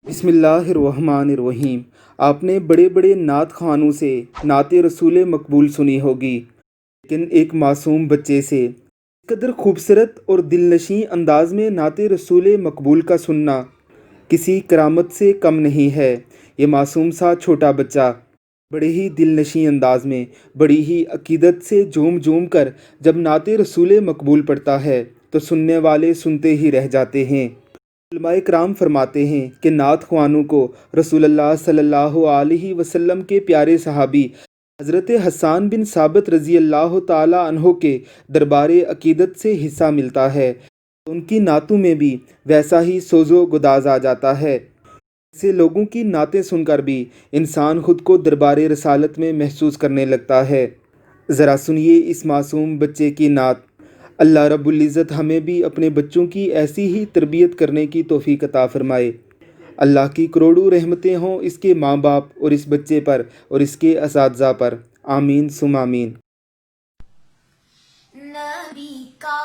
بسم اللہ الرحمن الرحیم۔ آپ نے بڑے بڑے نعت خوانوں سے نعت رسول مقبول سنی ہوگی، لیکن ایک معصوم بچے سے اس قدر خوبصورت اور دل نشیں انداز میں نعت رسول مقبول کا سننا کسی کرامت سے کم نہیں ہے۔ یہ معصوم سا چھوٹا بچہ بڑے ہی دل نشیں انداز میں، بڑی ہی عقیدت سے جھوم جھوم کر جب نعت رسول مقبول پڑھتا ہے تو سننے والے سنتے ہی رہ جاتے ہیں۔ علماء کرام فرماتے ہیں کہ نعت خوانوں کو رسول اللہ صلی اللہ علیہ وسلم کے پیارے صحابی حضرت حسان بن ثابت رضی اللہ تعالیٰ عنہ کے دربار عقیدت سے حصہ ملتا ہے۔ ان کی نعتوں میں بھی ویسا ہی سوز و گداز آ جاتا ہے۔ ایسے لوگوں کی نعتیں سن کر بھی انسان خود کو دربار رسالت میں محسوس کرنے لگتا ہے۔ ذرا سنیے اس معصوم بچے کی نعت۔ اللہ رب العزت ہمیں بھی اپنے بچوں کی ایسی ہی تربیت کرنے کی توفیق عطا فرمائے۔ اللہ کی کروڑوں رحمتیں ہوں اس کے ماں باپ اور اس بچے پر اور اس کے اساتذہ پر، آمین ثم آمین۔ نبی کا